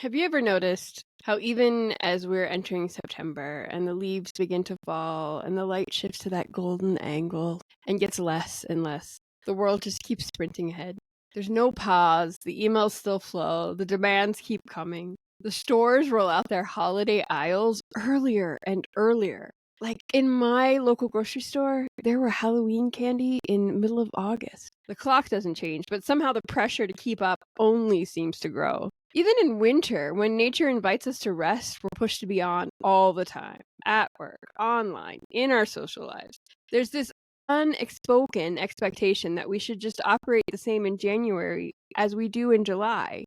Have you ever noticed how even as we're entering September and the leaves begin to fall and the light shifts to that golden angle and gets less and less, the world just keeps sprinting ahead? There's no pause, the emails still flow, the demands keep coming. The stores roll out their holiday aisles earlier and earlier. Like in my local grocery store, there were Halloween candy in middle of August. The clock doesn't change, but somehow the pressure to keep up only seems to grow. Even in winter, when nature invites us to rest, we're pushed to be on all the time, at work, online, in our social lives. There's this unspoken expectation that we should just operate the same in January as we do in July.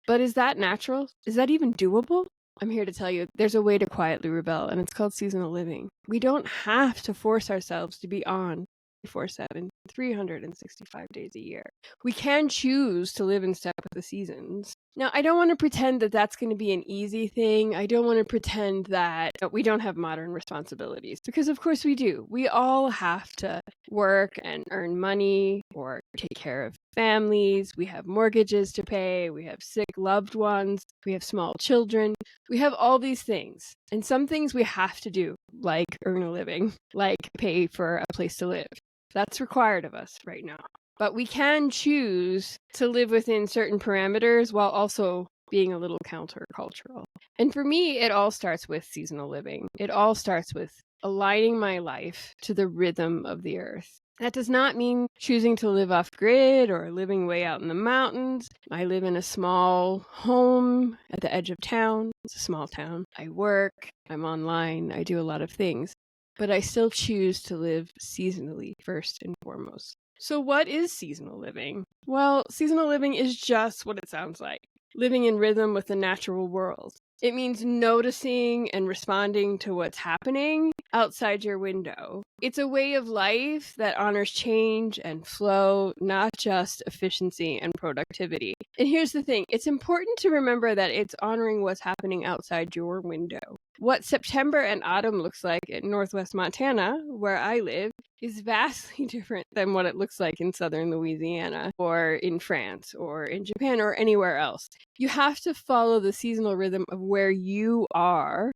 But is that natural? Is that even doable? I'm here to tell you there's a way to quietly rebel, and it's called seasonal living. We don't have to force ourselves to be on 24/7, 365 days a year. We can choose to live in step with the seasons. Now, I don't want to pretend that that's going to be an easy thing. I don't want to pretend that we don't have modern responsibilities, because of course we do. We all have to work and earn money or take care of families. We have mortgages to pay. We have sick loved ones. We have small children. We have all these things. And some things we have to do, like earn a living, like pay for a place to live. That's required of us right now. But we can choose to live within certain parameters while also being a little countercultural. And for me, it all starts with seasonal living. It all starts with aligning my life to the rhythm of the earth. That does not mean choosing to live off grid or living way out in the mountains. I live in a small home at the edge of town. It's a small town. I work, I'm online, I do a lot of things. But I still choose to live seasonally first and foremost. So what is seasonal living? Well, seasonal living is just what it sounds like. Living in rhythm with the natural world. It means noticing and responding to what's happening outside your window. It's a way of life that honors change and flow, not just efficiency and productivity. And here's the thing, it's important to remember that it's honoring what's happening outside your window. What September and autumn looks like in Northwest Montana, where I live, is vastly different than what it looks like in southern Louisiana or in France or in Japan or anywhere else. You have to follow the seasonal rhythm of where you are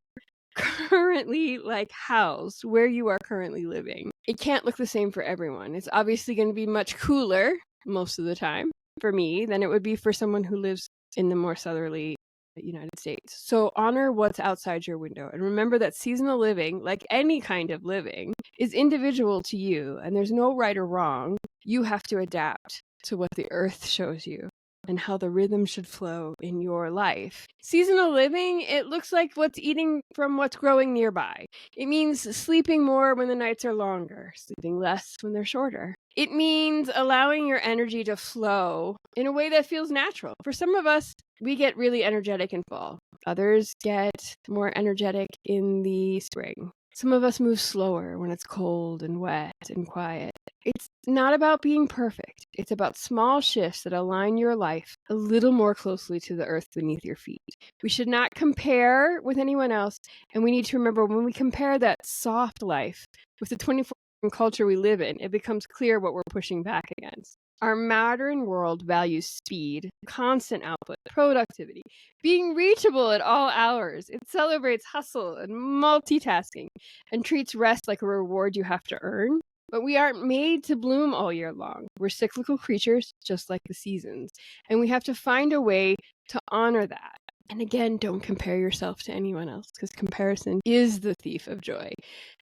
currently housed, where you are currently living. It can't look the same for everyone. It's obviously going to be much cooler most of the time for me than it would be for someone who lives in the more southerly United States. So honor what's outside your window and remember that seasonal living, like any kind of living, is individual to you and there's no right or wrong. You have to adapt to what the earth shows you and how the rhythm should flow in your life. Seasonal living, it looks like what's eating from what's growing nearby. It means sleeping more when the nights are longer, sleeping less when they're shorter. It means allowing your energy to flow in a way that feels natural. For some of us, we get really energetic in fall. Others get more energetic in the spring. Some of us move slower when it's cold and wet and quiet. It's not about being perfect. It's about small shifts that align your life a little more closely to the earth beneath your feet. We should not compare with anyone else. And we need to remember when we compare that soft life with the 24/7 culture we live in, it becomes clear what we're pushing back against. Our modern world values speed, constant output, productivity, being reachable at all hours. It celebrates hustle and multitasking and treats rest like a reward you have to earn. But we aren't made to bloom all year long. We're cyclical creatures, just like the seasons. And we have to find a way to honor that. And again, don't compare yourself to anyone else because comparison is the thief of joy.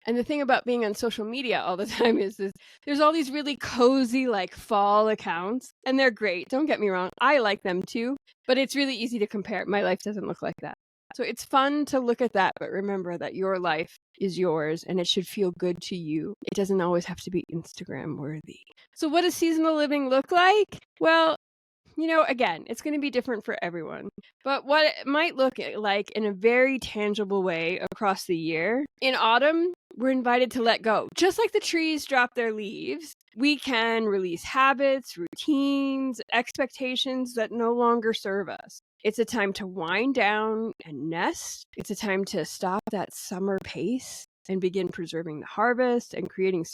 And the thing about being on social media all the time is there's all these really cozy fall accounts and they're great. Don't get me wrong. I like them too, but it's really easy to compare. My life doesn't look like that. So it's fun to look at that, but remember that your life is yours and it should feel good to you. It doesn't always have to be Instagram worthy. So what does seasonal living look like? Well, again, it's going to be different for everyone. But what it might look like in a very tangible way across the year, in autumn, we're invited to let go. Just like the trees drop their leaves, we can release habits, routines, expectations that no longer serve us. It's a time to wind down and nest. It's a time to stop that summer pace and begin preserving the harvest and creating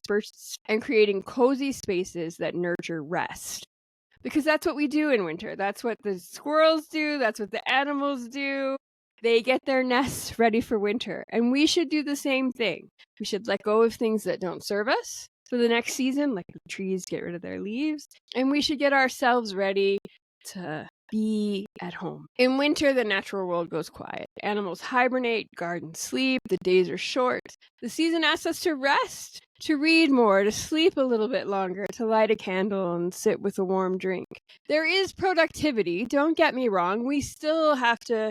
cozy spaces that nurture rest. because that's what we do in winter. That's what the squirrels do. That's what the animals do. They get their nests ready for winter. And we should do the same thing. We should let go of things that don't serve us for the next season, like the trees get rid of their leaves. And we should get ourselves ready to be at home. In winter, the natural world goes quiet. Animals hibernate, gardens sleep, the days are short. The season asks us to rest, to read more, to sleep a little bit longer, to light a candle and sit with a warm drink. There is productivity, don't get me wrong. We still have to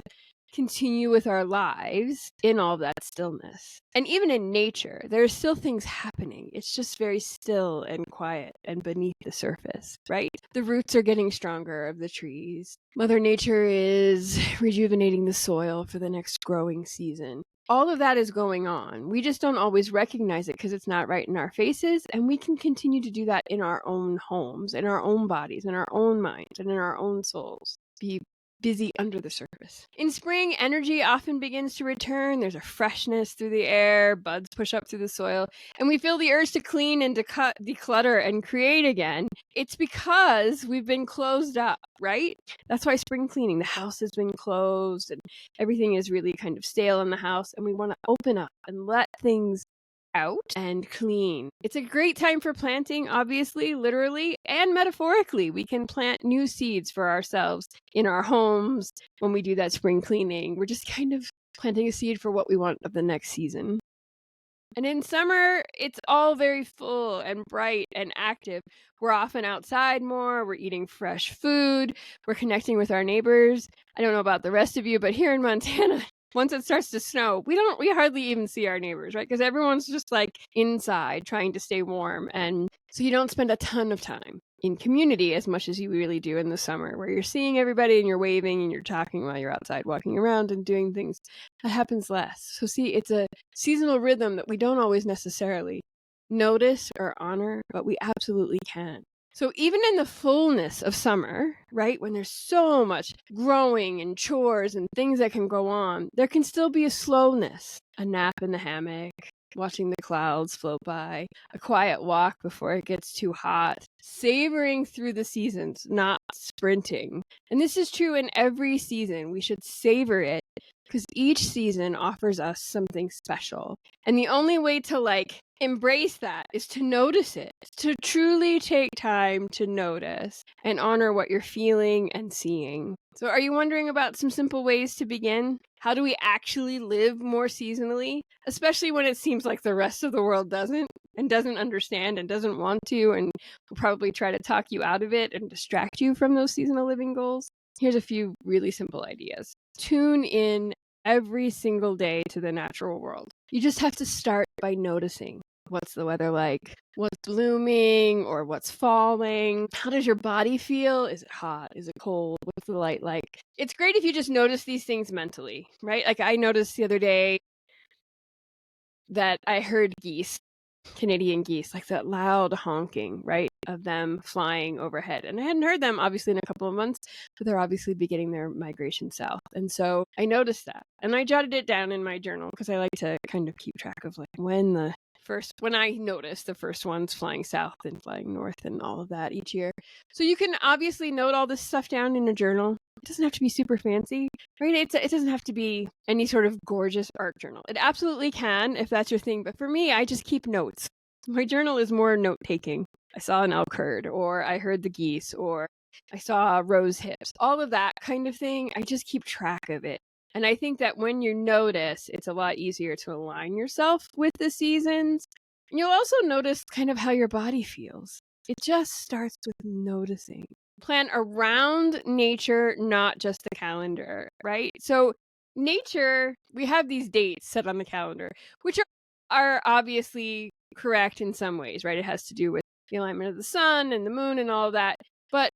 continue with our lives in all that stillness. And even in nature, there are still things happening. It's just very still and quiet and beneath the surface, right? The roots are getting stronger of the trees. Mother Nature is rejuvenating the soil for the next growing season. All of that is going on. We just don't always recognize it because it's not right in our faces. And we can continue to do that in our own homes, in our own bodies, in our own minds, and in our own souls. Be busy under the surface. In spring, energy often begins to return. There's a freshness through the air, buds push up through the soil, and we feel the urge to clean and to declutter and create again. It's because we've been closed up, right? That's why spring cleaning, the house has been closed and everything is really kind of stale in the house, and we want to open up and let things out and clean. It's a great time for planting, obviously, literally and metaphorically. We can plant new seeds for ourselves in our homes when we do that spring cleaning. We're just kind of planting a seed for what we want of the next season. And in summer, it's all very full and bright and active. We're often outside more, we're eating fresh food, we're connecting with our neighbors. I don't know about the rest of you, but here in Montana, once it starts to snow, we hardly even see our neighbors, right? Because everyone's just like inside trying to stay warm. And so you don't spend a ton of time in community as much as you really do in the summer, where you're seeing everybody and you're waving and you're talking while you're outside walking around and doing things. That happens less. So see, it's a seasonal rhythm that we don't always necessarily notice or honor, but we absolutely can. So even in the fullness of summer, right, when there's so much growing and chores and things that can go on, there can still be a slowness, a nap in the hammock, watching the clouds float by, a quiet walk before it gets too hot, savoring through the seasons, not sprinting. And this is true in every season. We should savor it because each season offers us something special. And the only way to embrace that is to notice it, to truly take time to notice and honor what you're feeling and seeing. So are you wondering about some simple ways to begin? How do we actually live more seasonally, especially when it seems like the rest of the world doesn't understand and doesn't want to, and will probably try to talk you out of it and distract you from those seasonal living goals? Here's a few really simple ideas. Tune in every single day to the natural world. You just have to start by noticing. What's the weather like? What's blooming or what's falling? How does your body feel? Is it hot? Is it cold? What's the light like? It's great if you just notice these things mentally, right? Like I noticed the other day that I heard geese, Canadian geese, like that loud honking, right, of them flying overhead. And I hadn't heard them obviously in a couple of months, but they're obviously beginning their migration south. And so I noticed that and I jotted it down in my journal because I like to kind of keep track of when I notice the first ones flying south and flying north and all of that each year. So you can obviously note all this stuff down in a journal. It doesn't have to be super fancy, right? It doesn't have to be any sort of gorgeous art journal. It absolutely can if that's your thing. But for me, I just keep notes. My journal is more note taking. I saw an elk herd, or I heard the geese, or I saw rose hips, all of that kind of thing. I just keep track of it. And I think that when you notice, it's a lot easier to align yourself with the seasons. And you'll also notice kind of how your body feels. It just starts with noticing. Plan around nature, not just the calendar, right? So nature, we have these dates set on the calendar, which are obviously correct in some ways, right? It has to do with the alignment of the sun and the moon and all of that. But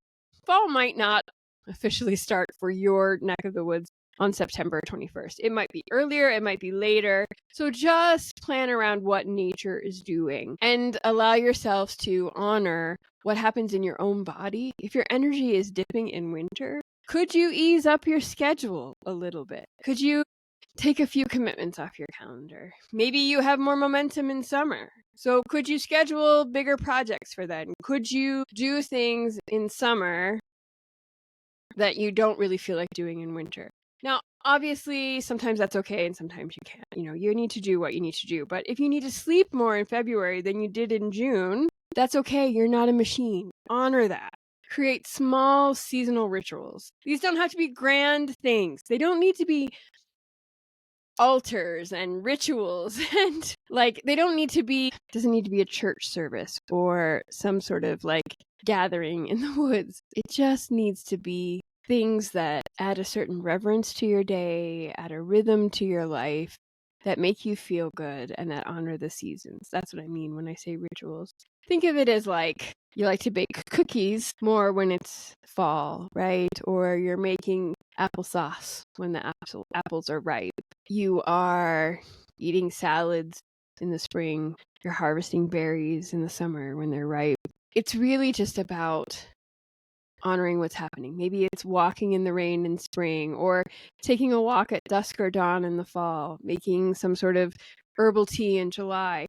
fall might not officially start for your neck of the woods on September 21st. It might be earlier, it might be later. So just plan around what nature is doing and allow yourselves to honor what happens in your own body. If your energy is dipping in winter, could you ease up your schedule a little bit? Could you take a few commitments off your calendar. Maybe you have more momentum in summer. So could you schedule bigger projects for then? Could you do things in summer that you don't really feel like doing in winter? Now, obviously, sometimes that's okay and sometimes you can't. You need to do what you need to do. But if you need to sleep more in February than you did in June, that's okay. You're not a machine. Honor that. Create small seasonal rituals. These don't have to be grand things. They don't need to be altars and rituals and they don't need to be doesn't need to be a church service or some sort of gathering in the woods. It just needs to be things that add a certain reverence to your day, add a rhythm to your life, that make you feel good and that honor the seasons. That's what I mean when I say rituals. Think of it as you like to bake cookies more when it's fall, right? Or you're making applesauce when the apples are ripe. You are eating salads in the spring. You're harvesting berries in the summer when they're ripe. It's really just about honoring what's happening. Maybe it's walking in the rain in spring, or taking a walk at dusk or dawn in the fall, making some sort of herbal tea in July.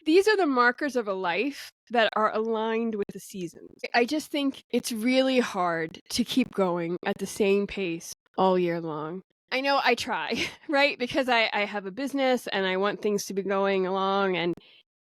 These are the markers of a life that are aligned with the seasons. I just think it's really hard to keep going at the same pace all year long. I know I try, right? Because I have a business and I want things to be going along. And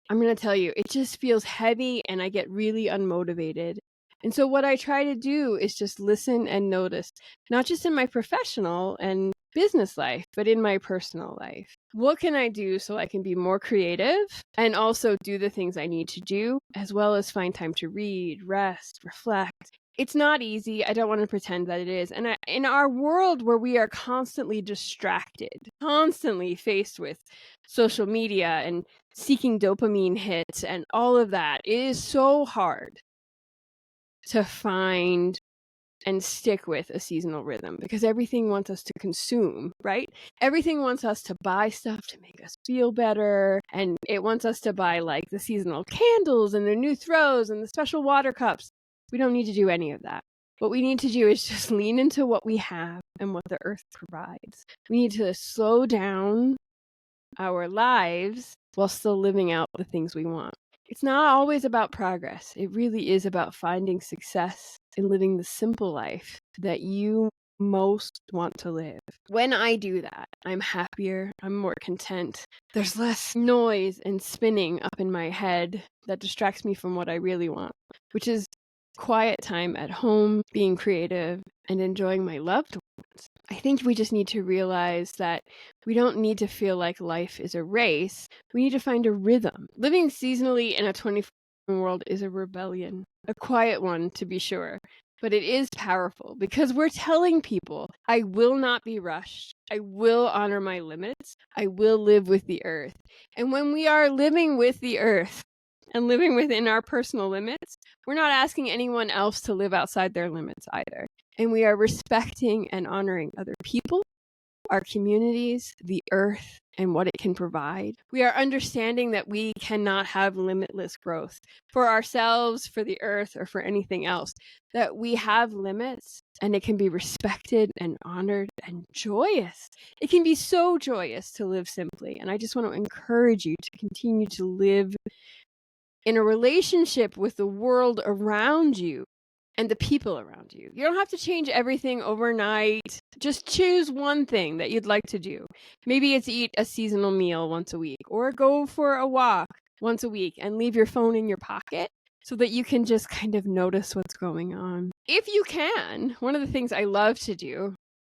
I'm going to tell you, it just feels heavy and I get really unmotivated. And so what I try to do is just listen and notice, not just in my professional and business life, but in my personal life. What can I do so I can be more creative and also do the things I need to do, as well as find time to read, rest, reflect? It's not easy. I don't want to pretend that it is. And in our world where we are constantly distracted, constantly faced with social media and seeking dopamine hits and all of that, it is so hard to find and stick with a seasonal rhythm because everything wants us to consume, right? Everything wants us to buy stuff to make us feel better. And it wants us to buy the seasonal candles and the new throws and the special water cups. We don't need to do any of that. What we need to do is just lean into what we have and what the earth provides. We need to slow down our lives while still living out the things we want. It's not always about progress. It really is about finding success in living the simple life that you most want to live. When I do that, I'm happier, I'm more content. There's less noise and spinning up in my head that distracts me from what I really want, which is quiet time at home, being creative, and enjoying my loved ones. I think we just need to realize that we don't need to feel like life is a race. We need to find a rhythm. Living seasonally in a 24-hour world is a rebellion, a quiet one to be sure, but it is powerful because we're telling people, I will not be rushed. I will honor my limits. I will live with the earth. And when we are living with the earth and living within our personal limits, we're not asking anyone else to live outside their limits either. And we are respecting and honoring other people, our communities, the earth, and what it can provide. We are understanding that we cannot have limitless growth for ourselves, for the earth, or for anything else. That we have limits and it can be respected and honored and joyous. It can be so joyous to live simply. And I just want to encourage you to continue to live in a relationship with the world around you and the people around you. You don't have to change everything overnight. Just choose one thing that you'd like to do. Maybe it's eat a seasonal meal once a week, or go for a walk once a week and leave your phone in your pocket so that you can just kind of notice what's going on. If you can, one of the things I love to do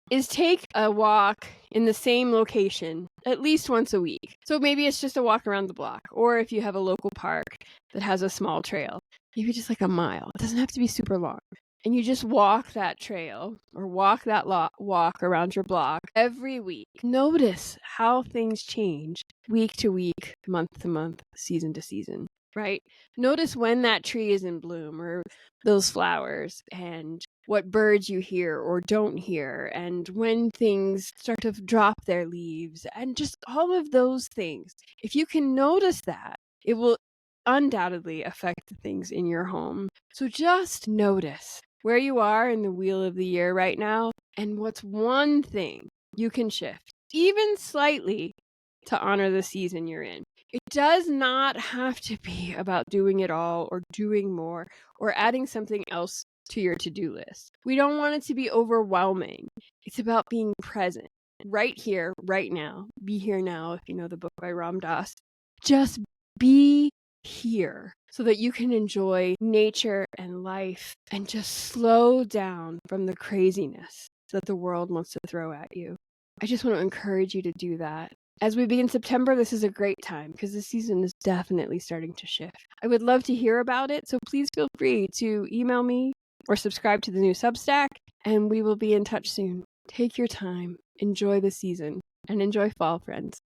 is take a walk in the same location at least once a week. So maybe it's just a walk around the block, or if you have a local park that has a small trail, maybe just a mile. It doesn't have to be super long. And you just walk that trail or walk that walk around your block every week. Notice how things change week to week, month to month, season to season, right? Notice when that tree is in bloom or those flowers, and what birds you hear or don't hear, and when things start to drop their leaves, and just all of those things. If you can notice that, it will undoubtedly affect the things in your home. So just notice where you are in the wheel of the year right now, and what's one thing you can shift even slightly, to honor the season you're in. It does not have to be about doing it all or doing more or adding something else to your to-do list. We don't want it to be overwhelming. It's about being present right here, right now. Be here now, if you know the book by Ram Dass. Just be here so that you can enjoy nature and life and just slow down from the craziness that the world wants to throw at you. I just want to encourage you to do that. As we begin September, this is a great time because the season is definitely starting to shift. I would love to hear about it, so please feel free to email me or subscribe to the new Substack, and we will be in touch soon. Take your time, enjoy the season, and enjoy fall, friends.